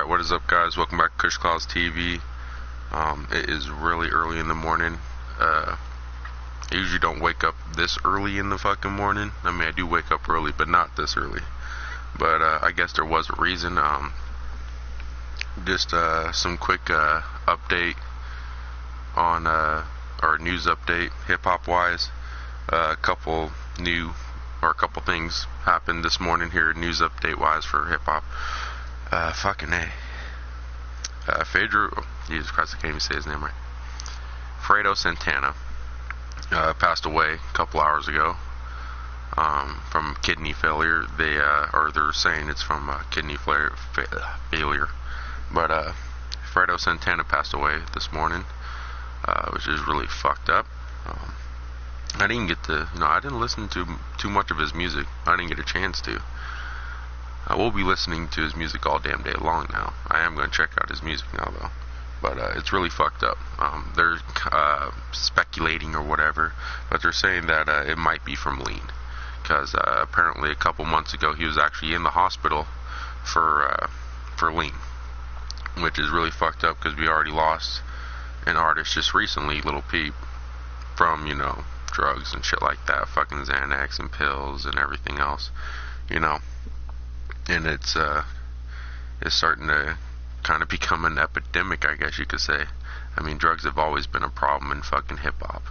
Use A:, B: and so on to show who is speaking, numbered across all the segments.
A: Alright, what is up, guys? Welcome back to Kush Clouds TV. It is really early in the morning. I usually don't wake up this early in the fucking morning. I mean, I do wake up early, but not this early. But I guess there was a reason. Just some quick update on, or news update, hip-hop wise. A couple things happened this morning here, news update wise for hip-hop. Fucking A. Fredo, Jesus Christ, I can't even say his name right. Fredo Santana passed away a couple hours ago from kidney failure. They're saying it's from kidney failure. But Fredo Santana passed away this morning, which is really fucked up. I didn't get to, I didn't listen to too much of his music. I didn't get a chance to. I will be listening to his music all damn day long now. I am going to check out his music now, though. But it's really fucked up. They're speculating or whatever, but they're saying that it might be from lean. Because apparently a couple months ago he was actually in the hospital for lean. Which is really fucked up because we already lost an artist just recently, Lil Peep, from, drugs and shit like that. Fucking Xanax and pills and everything else, And it's starting to kind of become an epidemic, I guess you could say. I mean, drugs have always been a problem in fucking hip-hop.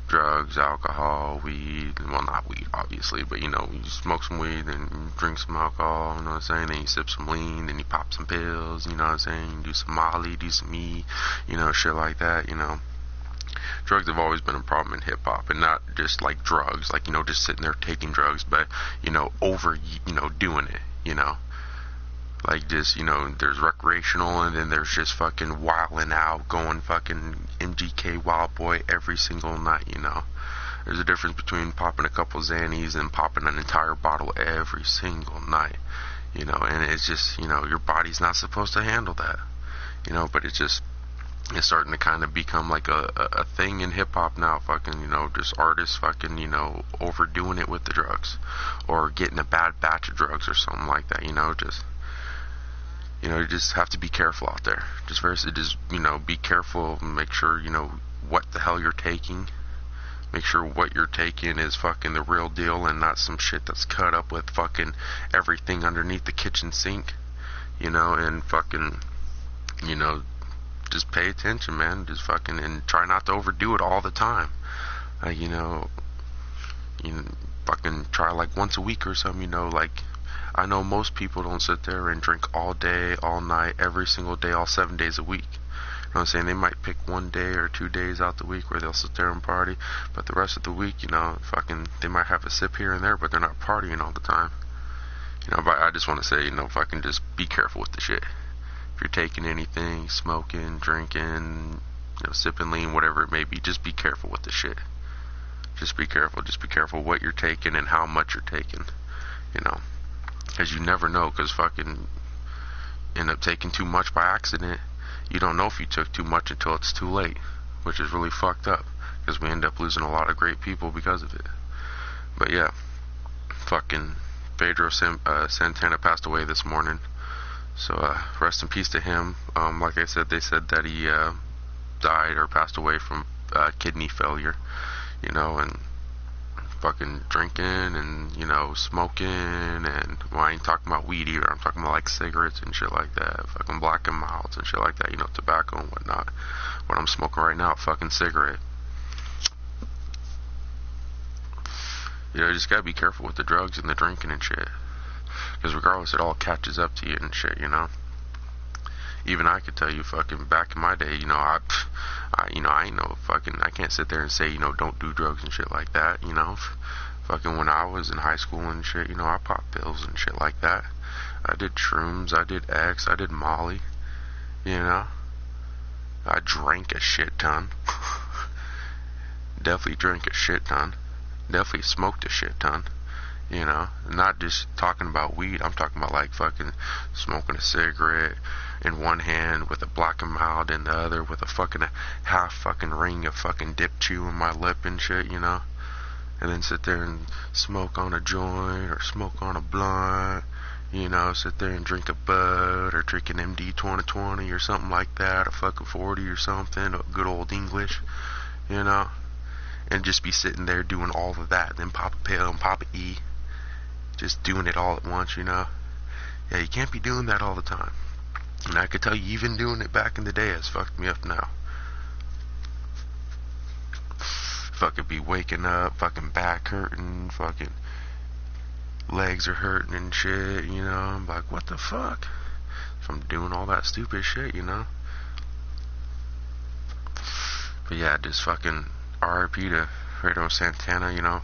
A: Drugs, alcohol, weed, well, not weed, obviously, but, you smoke some weed, then you drink some alcohol, you know what I'm saying, then you sip some lean, then you pop some pills, you know what I'm saying, you do some Molly, do some E, shit like that, Drugs have always been a problem in hip-hop, and not just, like, drugs, like, just sitting there taking drugs, but, doing it. Like just, there's recreational and then there's just fucking wilding out, going fucking MGK Wild Boy every single night, There's a difference between popping a couple Xannies and popping an entire bottle every single night, and it's just, your body's not supposed to handle that, but it's starting to kind of become like a thing in hip-hop now, fucking, just artists fucking, overdoing it with the drugs, or getting a bad batch of drugs or something like that, you just have to be careful out there. Just be careful, make sure, what the hell you're taking. Make sure what you're taking is fucking the real deal and not some shit that's cut up with fucking everything underneath the kitchen sink, and fucking, just pay attention, man. Just fucking, and try not to overdo it all the time. Fucking try like once a week or something, like, I know most people don't sit there and drink all day, all night, every single day, all 7 days a week. You know what I'm saying? They might pick 1 day or 2 days out the week where they'll sit there and party, but the rest of the week, fucking, they might have a sip here and there, but they're not partying all the time. But I just want to say, fucking just be careful with the shit. If you're taking anything, smoking, drinking, sipping lean, whatever it may be, just be careful with the shit. Just be careful. Just be careful what you're taking and how much you're taking, Because you never know, because fucking end up taking too much by accident. You don't know if you took too much until it's too late, which is really fucked up, because we end up losing a lot of great people because of it. But yeah, fucking Fredo Santana passed away this morning, so rest in peace to him. Like I said, they said that he died or passed away from kidney failure, and fucking drinking and, smoking, and, well, I ain't talking about weed either, I'm talking about, like, cigarettes and shit like that, fucking black and milds and shit like that, tobacco and whatnot. What I'm smoking right now, fucking cigarette. You just gotta be careful with the drugs and the drinking and shit, because regardless, it all catches up to you and shit, Even I could tell you, fucking, back in my day, I ain't no fucking, I can't sit there and say, don't do drugs and shit like that, Fucking when I was in high school and shit, I popped pills and shit like that. I did shrooms, I did X, I did Molly, I drank a shit ton. Definitely drank a shit ton. Definitely smoked a shit ton. Not just talking about weed, I'm talking about like fucking smoking a cigarette in one hand with a black and mild in the other with a fucking half fucking ring of fucking dip chew in my lip and shit, and then sit there and smoke on a joint or smoke on a blunt, You know, sit there and drink a Bud or drink an MD 2020 or something like that, a fucking 40 or something, a good old English, you know, and just be sitting there doing all of that. Then pop a pill and pop a E, just doing it all at once, you know. Yeah, you can't be doing that all the time. And I could tell you, even doing it back in the day has fucked me up now. Fucking be waking up, fucking back hurting, fucking legs are hurting and shit, you know. I'm like, what the fuck? From doing all that stupid shit, you know. But yeah, just fucking R.I.P to Fredo Santana, you know.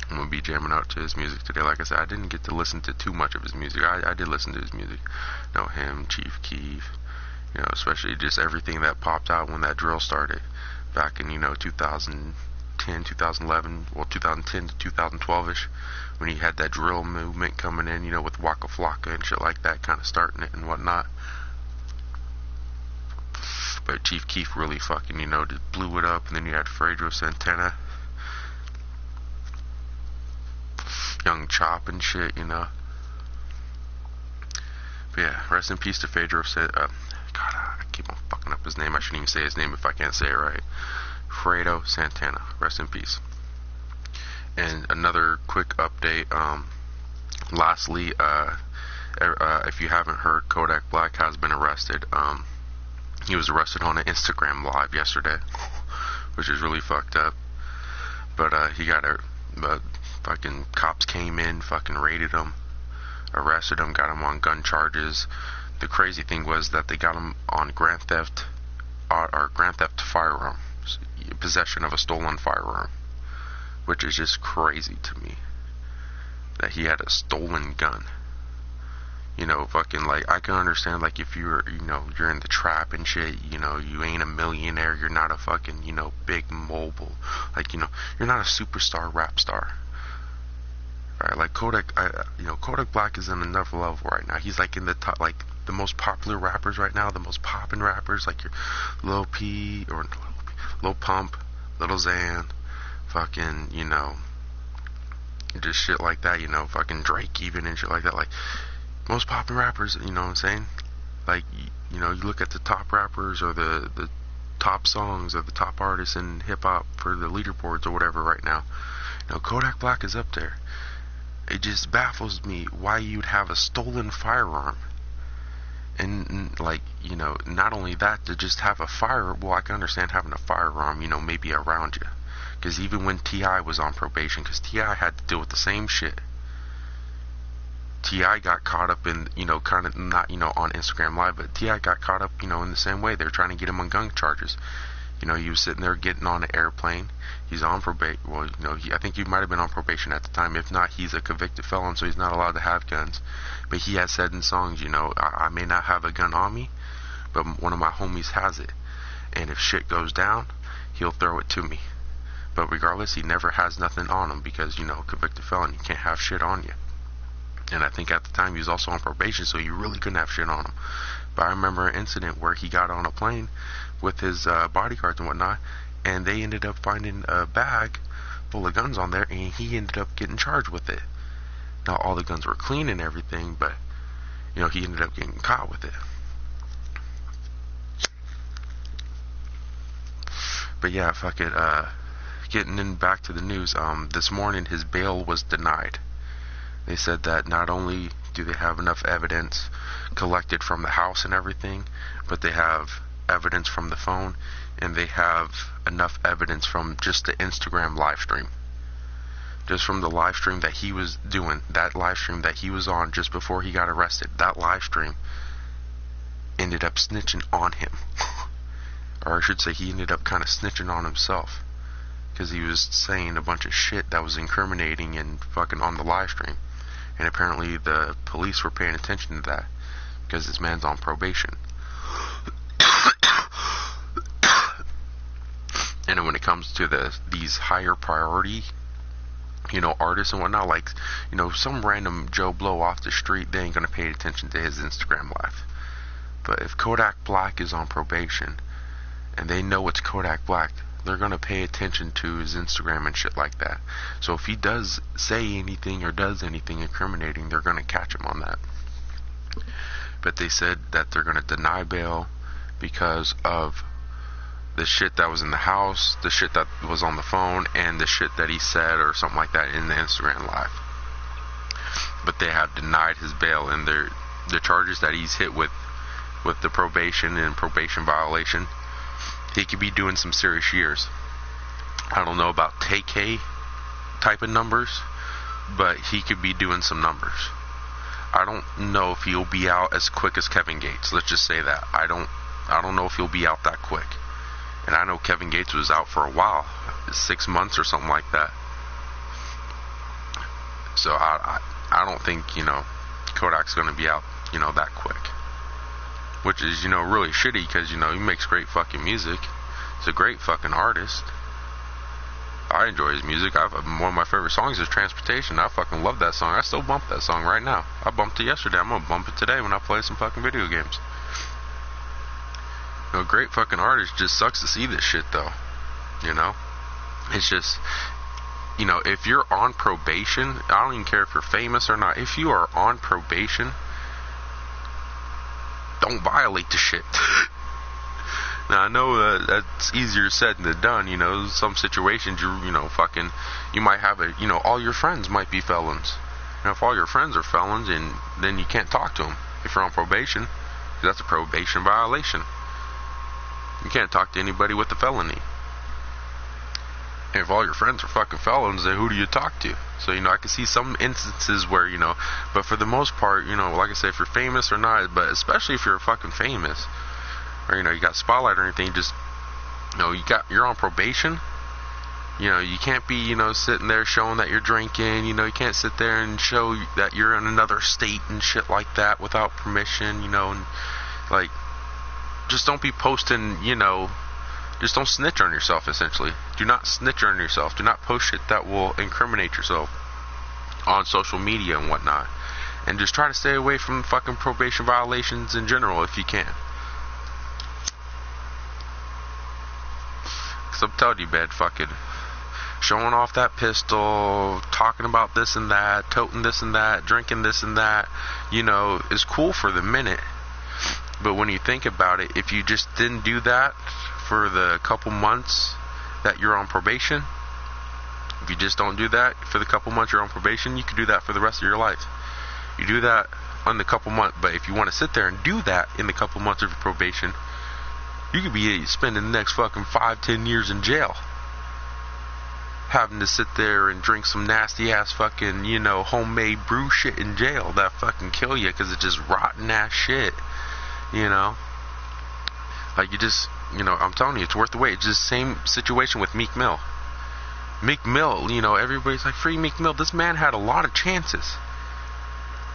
A: I'm gonna be jamming out to his music today. Like I said, I didn't get to listen to too much of his music. I did listen to his music. You know, him, Chief Keef, you know, especially just everything that popped out when that drill started back in, you know, 2010, 2011, well, 2010 to 2012ish, when he had that drill movement coming in, you know, with Waka Flocka and shit like that, kind of starting it and whatnot. But Chief Keef really fucking, you know, just blew it up. And then you had Fredo Santana, Young Chop and shit, you know. But yeah, rest in peace to Fredo. God, I keep on fucking up his name. I shouldn't even say his name if I can't say it right. Fredo Santana. Rest in peace. And another quick update. Lastly, if you haven't heard, Kodak Black has been arrested. He was arrested on an Instagram live yesterday, which is really fucked up. But he got fucking cops came in, fucking raided him, arrested him, got him on gun charges. The crazy thing was that they got him on grand theft firearm, possession of a stolen firearm, which is just crazy to me that he had a stolen gun. You know, fucking, like, I can understand, like, if you're, you know, you're in the trap and shit, you know, you ain't a millionaire, you're not a fucking, you know, big mobile, like, you know, you're not a superstar rap star. Right, like Kodak, you know, Kodak Black is in another level right now. He's like in the top, like the most popular rappers right now, the most poppin' rappers, like your Lil P or Lil Pump, Lil Xan, fucking, you know, just shit like that. You know, fucking Drake even and shit like that. Like most poppin' rappers, you know what I'm saying? Like, you know, you look at the top rappers or the top songs or the top artists in hip hop for the leaderboards or whatever right now. You know, Kodak Black is up there. It just baffles me why you'd have a stolen firearm. And like, you know, not only that, to just have a well, I can understand having a firearm, you know, maybe around you. Because even when T.I. was on probation, because T.I. had to deal with the same shit. T.I. got caught up in, you know, kind of not, you know, on Instagram Live, but T.I. got caught up, you know, in the same way. They were trying to get him on gun charges. You know, he was sitting there getting on an airplane. He's on probation. Well, you know, I think he might have been on probation at the time. If not, he's a convicted felon, so he's not allowed to have guns. But he has said in songs, you know, I may not have a gun on me, but one of my homies has it. And if shit goes down, he'll throw it to me. But regardless, he never has nothing on him because, you know, convicted felon, you can't have shit on you. And I think at the time he was also on probation, so you really couldn't have shit on him. But I remember an incident where he got on a plane with his bodyguards and whatnot, and they ended up finding a bag full of guns on there, and he ended up getting charged with it. Now, all the guns were clean and everything, but, you know, he ended up getting caught with it. But yeah, fuck it, getting in back to the news, this morning his bail was denied. They said that not only do they have enough evidence collected from the house and everything, but they have evidence from the phone, and they have enough evidence from just the Instagram live stream. Just from the live stream that he was doing, that live stream that he was on just before he got arrested, that live stream ended up snitching on him. Or I should say he ended up kind of snitching on himself, because he was saying a bunch of shit that was incriminating and fucking on the live stream. And apparently the police were paying attention to that, because this man's on probation. And when it comes to these higher priority, you know, artists and whatnot, like, you know, some random Joe Blow off the street, they ain't gonna pay attention to his Instagram live. But if Kodak Black is on probation, and they know it's Kodak Black, they're gonna pay attention to his Instagram and shit like that. So if he does say anything or does anything incriminating, they're gonna catch him on that. But they said that they're gonna deny bail because of the shit that was in the house, the shit that was on the phone, and the shit that he said or something like that in the Instagram live. But they have denied his bail, and the charges that he's hit with the probation and probation violation, he could be doing some serious years. I don't know about TK type of numbers, but he could be doing some numbers. I don't know if he'll be out as quick as Kevin Gates. Let's just say that. I don't know if he'll be out that quick. And I know Kevin Gates was out for a while, 6 months or something like that. So I don't think, Kodak's going to be out, that quick. Which is, really shitty because, he makes great fucking music. He's a great fucking artist. I enjoy his music. One of my favorite songs is Transportation. I fucking love that song. I still bump that song right now. I bumped it yesterday. I'm going to bump it today when I play some fucking video games. Great fucking artist. Just sucks to see this shit though. It's just, if you're on probation, I don't even care if you're famous or not. If you are on probation, don't violate the shit. Now I know that's easier said than done. Some situations you might have all your friends might be felons. And if all your friends are felons, and then you can't talk to them if you're on probation, 'cause that's a probation violation. You can't talk to anybody with a felony. And if all your friends are fucking felons, then who do you talk to? So, I can see some instances where, but for the most part, like I said, if you're famous or not, but especially if you're fucking famous, or, you got spotlight or anything, just, you're on probation, you can't be, sitting there showing that you're drinking, you can't sit there and show that you're in another state and shit like that without permission, and, like, just don't be posting, just don't snitch on yourself, essentially. Do not snitch on yourself. Do not post shit that will incriminate yourself on social media and whatnot. And just try to stay away from fucking probation violations in general if you can. Because I'm telling you, man, fucking showing off that pistol, talking about this and that, toting this and that, drinking this and that, is cool for the minute. But when you think about it, if you just didn't do that for the couple months that you're on probation, if you just don't do that for the couple months you're on probation, you could do that for the rest of your life. You do that on the couple months, but if you want to sit there and do that in the couple months of your probation, you could be spending the next fucking 5-10 years in jail. Having to sit there and drink some nasty ass fucking, homemade brew shit in jail that fucking kill you because it's just rotten ass shit. Like you just, I'm telling you, it's worth the wait. It's just the same situation with Meek Mill. Meek Mill, everybody's like, free Meek Mill. This man had a lot of chances.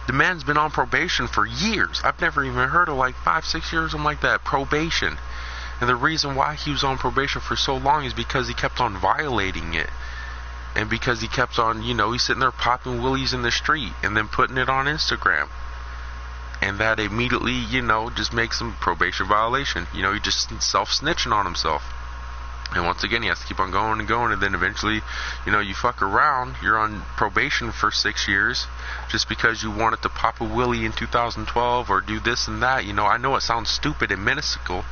A: The man's been on probation for years. I've never even heard of like 5-6 years, something like that, probation. And the reason why he was on probation for so long is because he kept on violating it. And because he kept on, he's sitting there popping willies in the street and then putting it on Instagram. And that immediately, just makes him probation violation. He just self-snitching on himself. And once again, he has to keep on going and going. And then eventually, you fuck around. You're on probation for 6 years just because you wanted to pop a willy in 2012 or do this and that. I know it sounds stupid and minuscule.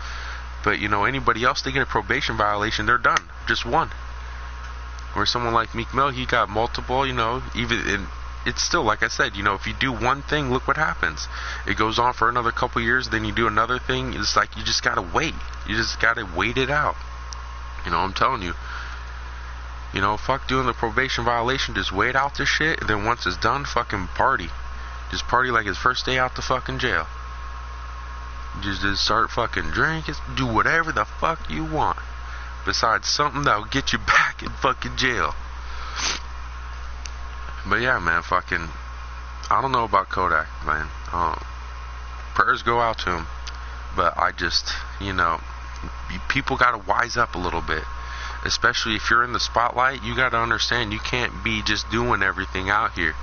A: But, anybody else, they get a probation violation, they're done. Just one. Where someone like Meek Mill, he got multiple, even in... It's still, like I said, if you do one thing, look what happens. It goes on for another couple years, then you do another thing. It's like you just gotta wait. You just gotta wait it out. I'm telling you. Fuck doing the probation violation. Just wait out this shit, and then once it's done, fucking party. Just party like it's first day out the fucking jail. Just start fucking drinking. Do whatever the fuck you want. Besides something that'll get you back in fucking jail. But yeah, man, fucking, I don't know about Kodak, man. Prayers go out to him. But I just, people gotta wise up a little bit. Especially if you're in the spotlight, you gotta understand you can't be just doing everything out here.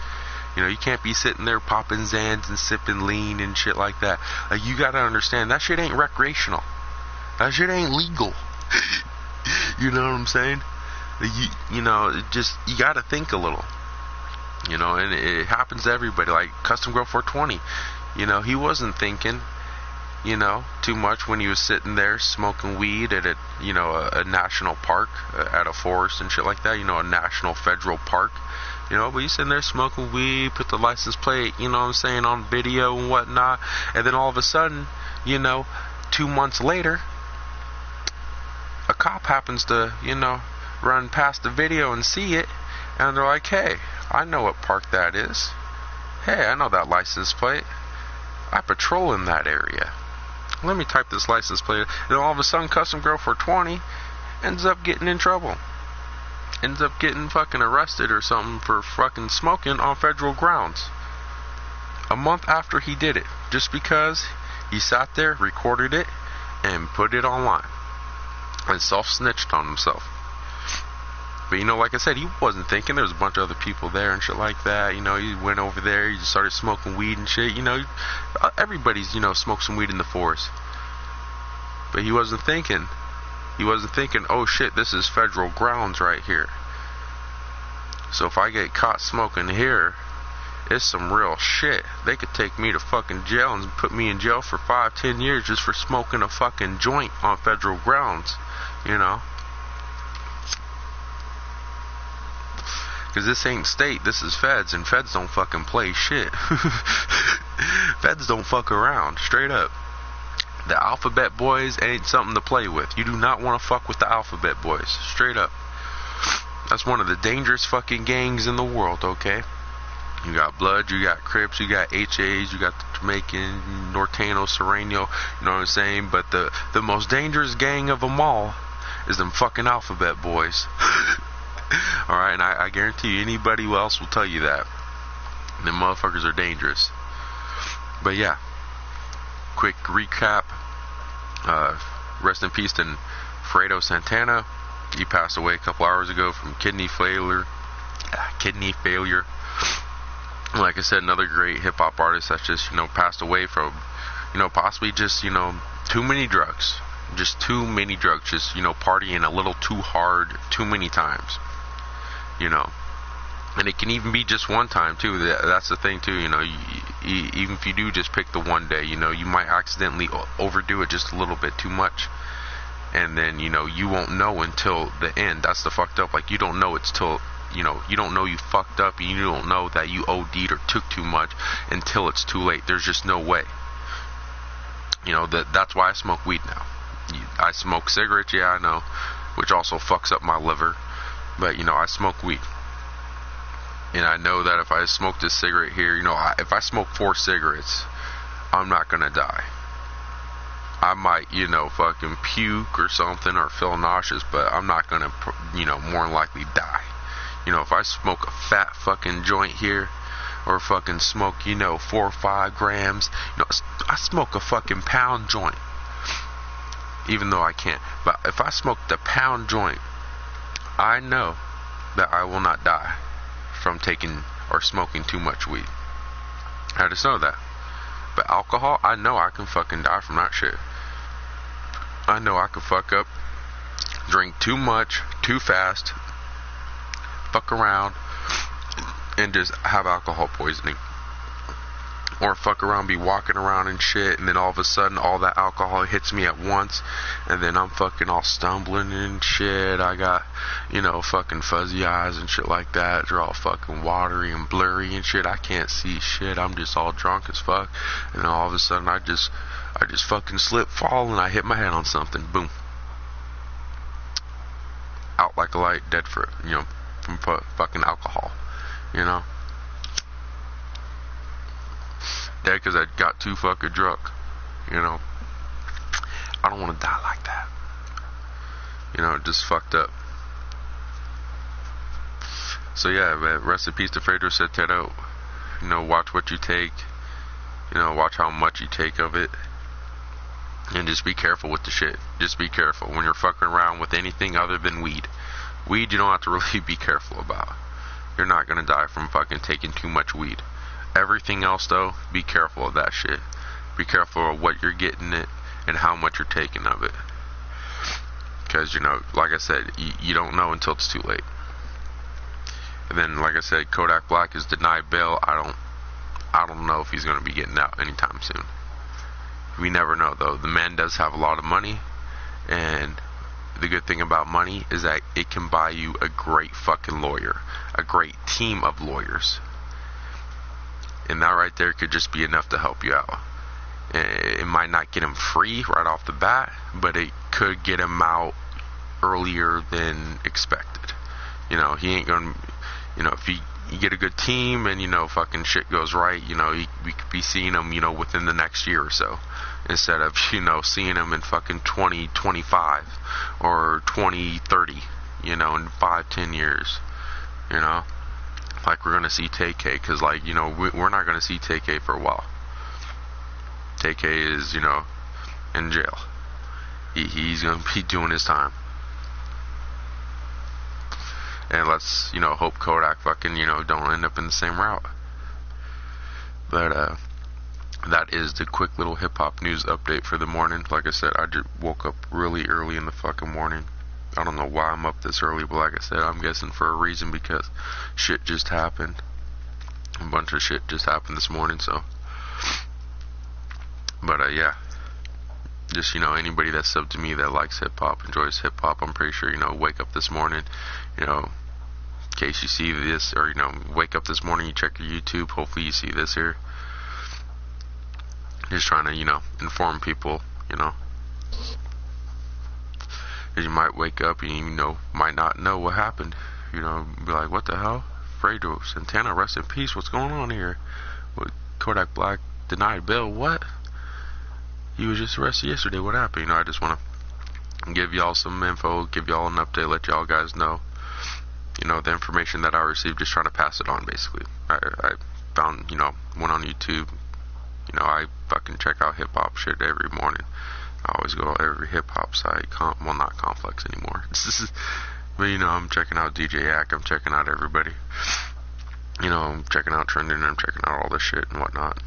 A: You can't be sitting there popping Zans and sipping lean and shit like that. You gotta understand, that shit ain't recreational. That shit ain't legal. You know what I'm saying? You know, you gotta think a little. You know, and it happens to everybody. Like Custom Girl 420, you know, he wasn't thinking, you know, too much when he was sitting there smoking weed at a national park, at a forest and shit like that, you know, a national federal park, you know, but he's sitting there smoking weed, put the license plate, you know what I'm saying, on video and whatnot, and then all of a sudden, you know, 2 months later, a cop happens to, you know, run past the video and see it, and they're like, hey, I know what park that is. Hey, I know that license plate. I patrol in that area. Let me type this license plate. And all of a sudden, Custom Girl 420 ends up getting in trouble. Ends up getting fucking arrested or something for fucking smoking on federal grounds. A month after he did it. Just because he sat there, recorded it, and put it online. And self-snitched on himself. But, you know, like I said, he wasn't thinking. There was a bunch of other people there and shit like that. You know, he went over there, he just started smoking weed and shit. You know, everybody's, you know, smoked some weed in the forest. But he wasn't thinking. He wasn't thinking, oh shit, this is federal grounds right here. So if I get caught smoking here, it's some real shit. They could take me to fucking jail and put me in jail for 5-10 years just for smoking a fucking joint on federal grounds. You know? Because this ain't state, this is feds, and feds don't fucking play shit. Feds don't fuck around, straight up. The Alphabet Boys ain't something to play with. You do not want to fuck with the Alphabet Boys, straight up. That's one of the dangerous fucking gangs in the world, okay? You got Blood, you got Crips, you got HAs, you got the Jamaican, Nortano, Sereno, you know what I'm saying? But the most dangerous gang of them all is them fucking Alphabet Boys. Alright, and I guarantee you anybody else will tell you that. Them motherfuckers are dangerous. But yeah, quick recap. Rest in peace to Fredo Santana. He passed away a couple hours ago from kidney failure. Like I said, another great hip-hop artist that's just, you know, passed away from, you know, possibly just, you know, too many drugs. Just too many drugs. Just, you know, partying a little too hard too many times. You know, and it can even be just one time too. That's the thing too. You know, even if you do just pick the one day, you know, you might accidentally overdo it just a little bit too much, and then, you know, you won't know until the end. That's the fucked up. Like, you don't know it's till, you know, you don't know you fucked up, and you don't know that you OD'd or took too much until it's too late. There's just no way. You know, that's why I smoke weed now. I smoke cigarettes, yeah, I know, which also fucks up my liver. But, you know, I smoke weed. And I know that if I smoked a cigarette here, you know, if I smoke 4 cigarettes, I'm not going to die. I might, you know, fucking puke or something or feel nauseous, but I'm not going to, you know, more than likely die. You know, if I smoke a fat fucking joint here, or fucking smoke, you know, 4 or 5 grams, you know, I smoke a fucking pound joint. Even though I can't. But if I smoke the pound joint, I know that I will not die from taking or smoking too much weed. I just know that. But alcohol, I know I can fucking die from that shit. I know I could fuck up, drink too much, too fast, fuck around, and just have alcohol poisoning. Or fuck around, be walking around and shit, and then all of a sudden all that alcohol hits me at once, and then I'm fucking all stumbling and shit. I got, you know, fucking fuzzy eyes and shit like that. They're all fucking watery and blurry and shit. I can't see shit. I'm just all drunk as fuck, and then all of a sudden I just fucking slip, fall, and I hit my head on something. Boom. Out like a light, dead for it, you know, from fucking alcohol, you know. Dead because I got too fucking drunk, you know. I don't want to die like that. You know, just fucked up. So yeah, man, rest in peace to Fredo Santana. You know, watch what you take. You know, watch how much you take of it. And just be careful with the shit. Just be careful when you're fucking around with anything other than weed. Weed you don't have to really be careful about. You're not gonna die from fucking taking too much weed. Everything else though, be careful of that shit. Be careful of what you're getting it and how much you're taking of it. because, you know, like I said, you don't know until it's too late. And then, like I said, Kodak Black is denied bail. I don't know if he's going to be getting out anytime soon. We never know, though. The man does have a lot of money, and the good thing about money is that it can buy you a great fucking lawyer, a great team of lawyers, and that right there could just be enough to help you out. It might not get him free right off the bat, but it could get him out earlier than expected. You know, he ain't gonna, you know, if you get a good team and, you know, fucking shit goes right, you know, we could be seeing him, you know, within the next year or so, instead of, you know, seeing him in fucking 2025 or 2030, you know, in 5-10 years, you know, like we're gonna see TK, because, like, you know, we're not gonna see TK for a while. TK is, you know, in jail. He's gonna be doing his time. And let's, you know, hope Kodak fucking, you know, don't end up in the same route. But, that is the quick little hip-hop news update for the morning. Like I said, I just woke up really early in the fucking morning. I don't know why I'm up this early, but like I said, I'm guessing for a reason, because shit just happened. A bunch of shit just happened this morning, so. But, yeah. Just, you know, anybody that's sub to me that likes hip-hop, enjoys hip-hop, I'm pretty sure, you know, wake up this morning, you know, in case you see this, or, you know, wake up this morning, you check your YouTube, hopefully you see this here. Just trying to, you know, inform people, you know. Because you might wake up and, you know, might not know what happened. You know, be like, what the hell? Fredo, Santana, rest in peace, what's going on here? What, Kodak Black denied bail, what? He was just arrested yesterday, what happened? You know, I just want to give y'all some info, give y'all an update, let y'all guys know, you know, the information that I received, just trying to pass it on, basically. I found, you know, went on YouTube, you know, I fucking check out hip-hop shit every morning. I always go to every hip-hop site, well, not Complex anymore, but, you know, I'm checking out DJ Ack, I'm checking out everybody, you know, I'm checking out Trending, I'm checking out all this shit and whatnot.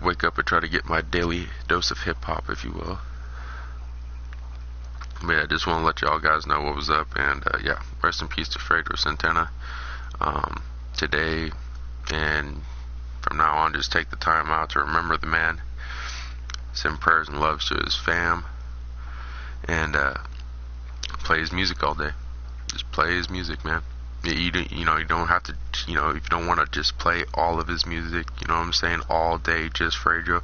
A: Wake up and try to get my daily dose of hip-hop, if you will. But yeah, I just want to let y'all guys know what was up, and yeah, rest in peace to Fredo Santana. Today and from now on, just take the time out to remember the man, send prayers and loves to his fam, and play his music all day. Just play his music, man. You know, you don't have to, you know, if you don't want to just play all of his music, you know what I'm saying, all day, just Fredo,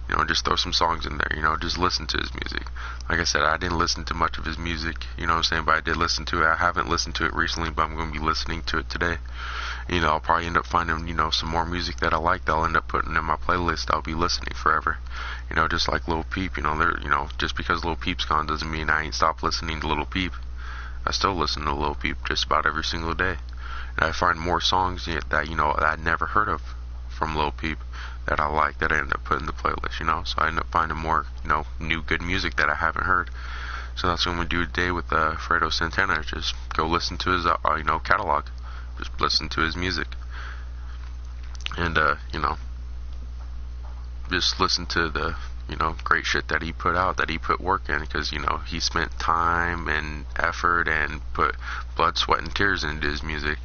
A: you know, just throw some songs in there, you know, just listen to his music. Like I said, I didn't listen to much of his music, you know what I'm saying, but I did listen to it. I haven't listened to it recently, but I'm going to be listening to it today. You know, I'll probably end up finding, you know, some more music that I like that I'll end up putting in my playlist. I'll be listening forever. You know, just like Lil Peep, you know, you know, just because Lil Peep's gone doesn't mean I ain't stopped listening to Lil Peep. I still listen to Lil Peep just about every single day. And I find more songs that, you know, that I never heard of from Lil Peep that I like, that I end up putting in the playlist, you know. So I end up finding more, you know, new good music that I haven't heard. So that's what I'm going to do today with Fredo Santana. Just go listen to his, you know, catalog. Just listen to his music. And, you know, just listen to the, you know, great shit that he put out, that he put work in, because, you know, he spent time and effort and put blood, sweat, and tears into his music.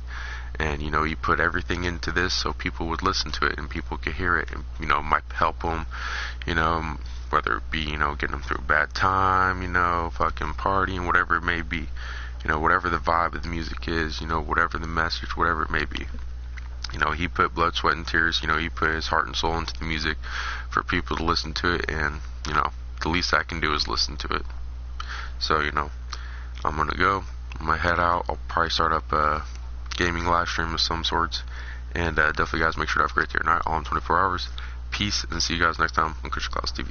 A: And, you know, he put everything into this so people would listen to it and people could hear it and, you know, might help them, you know, whether it be, you know, getting them through a bad time, you know, fucking partying, whatever it may be, you know, whatever the vibe of the music is, you know, whatever the message, whatever it may be. You know, he put blood, sweat, and tears, you know, he put his heart and soul into the music for people to listen to it, and, you know, the least I can do is listen to it. So, you know, I'm gonna go, I'm gonna head out, I'll probably start up a gaming live stream of some sorts, and definitely guys, make sure to have a great day or night, all in 24 hours. Peace, and see you guys next time on Christian Clouds TV.